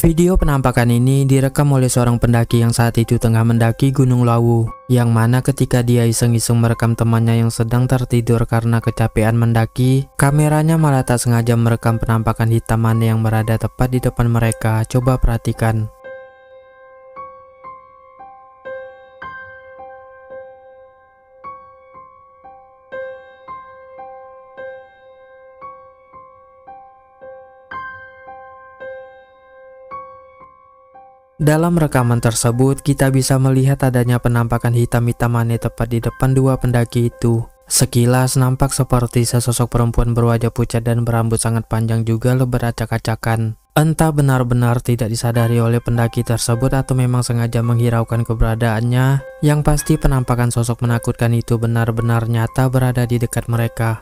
Video penampakan ini direkam oleh seorang pendaki yang saat itu tengah mendaki Gunung Lawu, yang mana ketika dia iseng-iseng merekam temannya yang sedang tertidur karena kecapean mendaki, kameranya malah tak sengaja merekam penampakan hitam aneh yang berada tepat di depan mereka. Coba perhatikan. Dalam rekaman tersebut, kita bisa melihat adanya penampakan hitam-hitam aneh tepat di depan dua pendaki itu. Sekilas nampak seperti sesosok perempuan berwajah pucat dan berambut sangat panjang juga lebar acak-acakan. Entah benar-benar tidak disadari oleh pendaki tersebut atau memang sengaja menghiraukan keberadaannya, yang pasti penampakan sosok menakutkan itu benar-benar nyata berada di dekat mereka.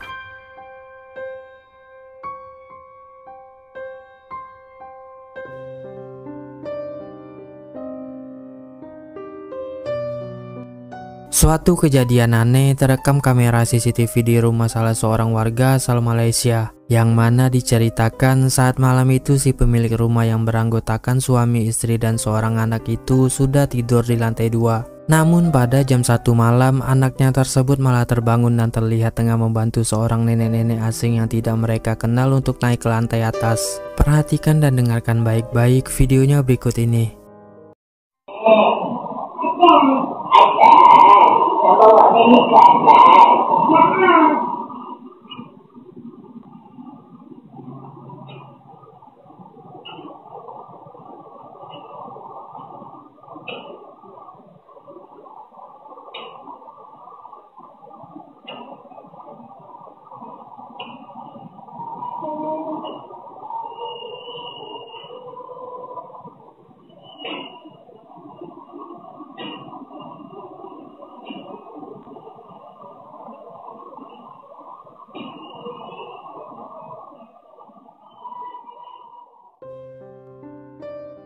Suatu kejadian aneh terekam kamera CCTV di rumah salah seorang warga asal Malaysia, yang mana diceritakan saat malam itu si pemilik rumah yang beranggotakan suami, istri, dan seorang anak itu sudah tidur di lantai 2. Namun pada jam 1 malam, anaknya tersebut malah terbangun dan terlihat tengah membantu seorang nenek-nenek asing yang tidak mereka kenal untuk naik ke lantai atas. Perhatikan dan dengarkan baik-baik videonya berikut ini. Bawa nenek ke atas.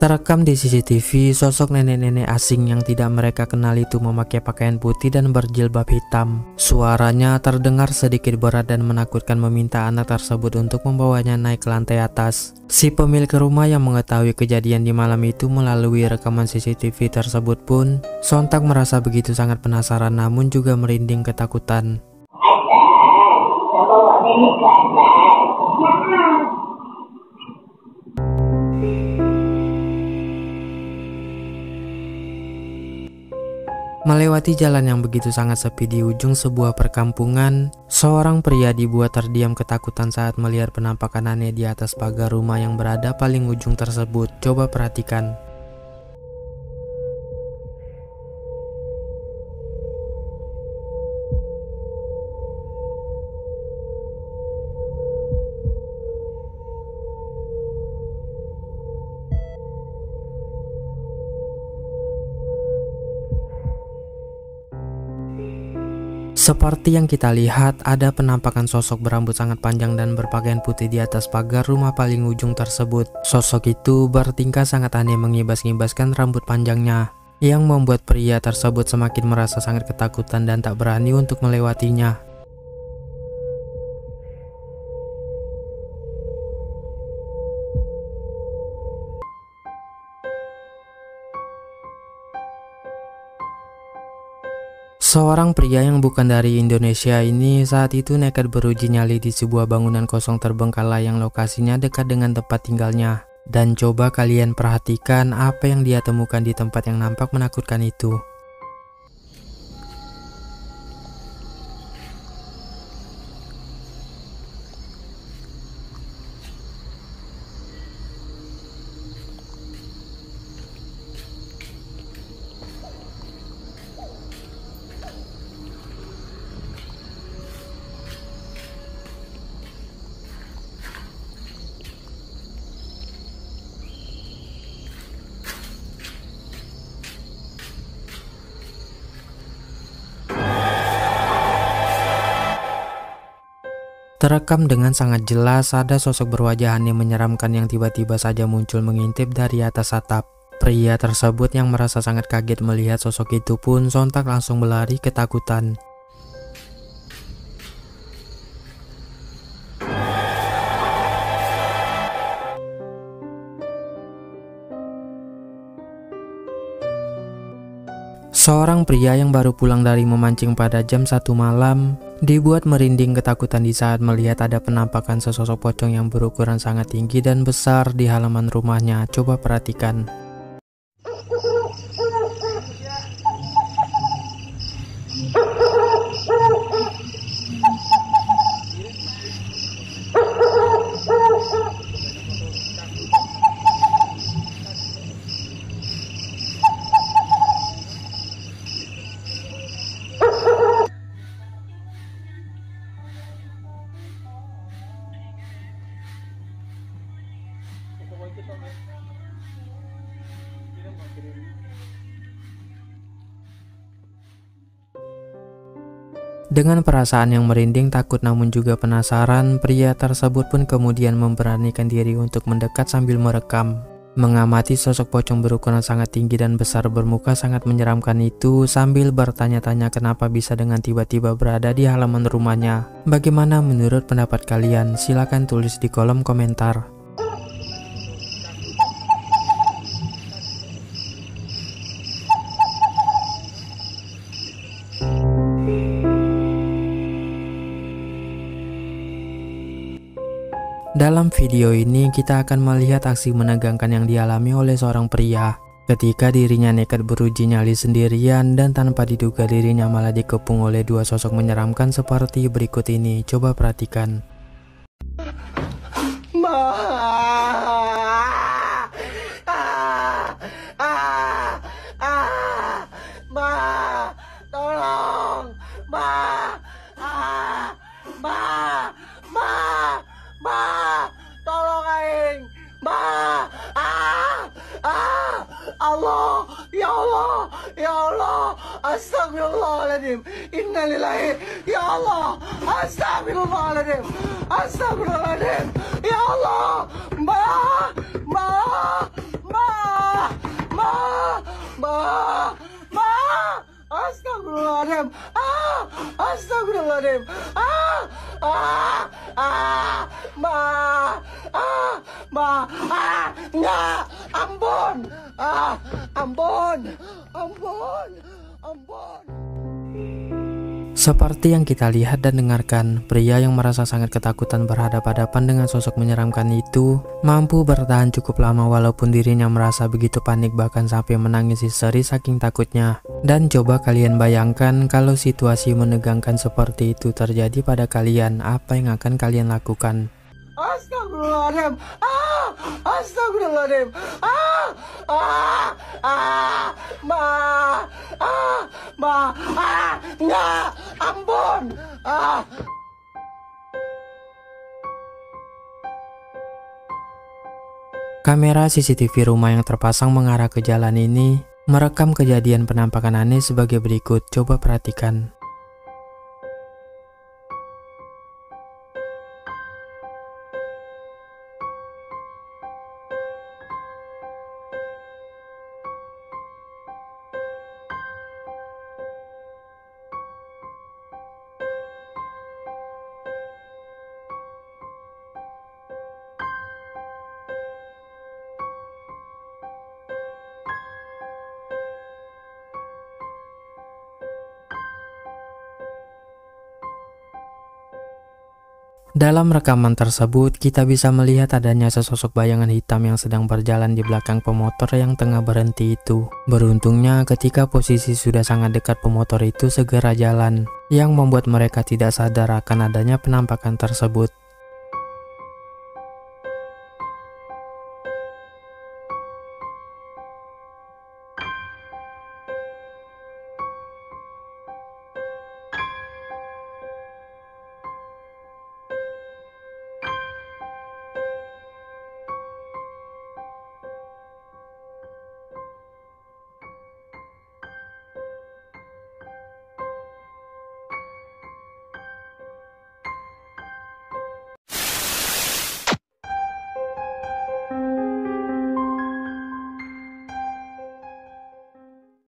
Terekam di CCTV, sosok nenek-nenek asing yang tidak mereka kenal itu memakai pakaian putih dan berjilbab hitam. Suaranya terdengar sedikit berat dan menakutkan, meminta anak tersebut untuk membawanya naik ke lantai atas. Si pemilik rumah yang mengetahui kejadian di malam itu melalui rekaman CCTV tersebut pun sontak merasa begitu sangat penasaran namun juga merinding ketakutan. Bawa nenek ke atas. Melewati jalan yang begitu sangat sepi di ujung sebuah perkampungan, seorang pria dibuat terdiam ketakutan saat melihat penampakan aneh di atas pagar rumah yang berada paling ujung tersebut. Coba perhatikan. Seperti yang kita lihat, ada penampakan sosok berambut sangat panjang dan berpakaian putih di atas pagar rumah paling ujung tersebut. Sosok itu bertingkah sangat aneh, mengibas-ngibaskan rambut panjangnya, yang membuat pria tersebut semakin merasa sangat ketakutan dan tak berani untuk melewatinya. Seorang pria yang bukan dari Indonesia ini saat itu nekat beruji nyali di sebuah bangunan kosong terbengkalai yang lokasinya dekat dengan tempat tinggalnya. Dan coba kalian perhatikan apa yang dia temukan di tempat yang nampak menakutkan itu. Terekam dengan sangat jelas ada sosok berwajah aneh menyeramkan yang tiba-tiba saja muncul mengintip dari atas atap. Pria tersebut yang merasa sangat kaget melihat sosok itu pun sontak langsung berlari ketakutan. Seorang pria yang baru pulang dari memancing pada jam 1 malam dibuat merinding ketakutan di saat melihat ada penampakan sesosok pocong yang berukuran sangat tinggi dan besar di halaman rumahnya. Coba perhatikan. Dengan perasaan yang merinding, takut namun juga penasaran, pria tersebut pun kemudian memberanikan diri untuk mendekat sambil merekam. Mengamati sosok pocong berukuran sangat tinggi dan besar bermuka sangat menyeramkan itu sambil bertanya-tanya kenapa bisa dengan tiba-tiba berada di halaman rumahnya. Bagaimana menurut pendapat kalian? Silahkan tulis di kolom komentar. Dalam video ini kita akan melihat aksi menegangkan yang dialami oleh seorang pria ketika dirinya nekat beruji nyali sendirian dan tanpa diduga dirinya malah dikepung oleh dua sosok menyeramkan seperti berikut ini. Coba perhatikan. Allah, ya Allah, ya Allah, astagfirullahaladzim, innalillahi, ya Allah, astagfirullahaladzim, astagfirullahaladzim, ya Allah, astagfirullahaladzim, astagfirullahaladzim, enggak, ampun, ampun. Seperti yang kita lihat dan dengarkan, pria yang merasa sangat ketakutan berhadapan-hadapan dengan sosok menyeramkan itu mampu bertahan cukup lama walaupun dirinya merasa begitu panik bahkan sampai menangis histeris saking takutnya. Dan coba kalian bayangkan kalau situasi menegangkan seperti itu terjadi pada kalian, apa yang akan kalian lakukan? Astagfirullahaladzim, astagfirullahaladzim, enggak, ampun, Kamera CCTV rumah yang terpasang mengarah ke jalan ini merekam kejadian penampakan aneh sebagai berikut. Coba perhatikan. Dalam rekaman tersebut, kita bisa melihat adanya sesosok bayangan hitam yang sedang berjalan di belakang pemotor yang tengah berhenti itu. Beruntungnya ketika posisi sudah sangat dekat, pemotor itu segera jalan, yang membuat mereka tidak sadar akan adanya penampakan tersebut.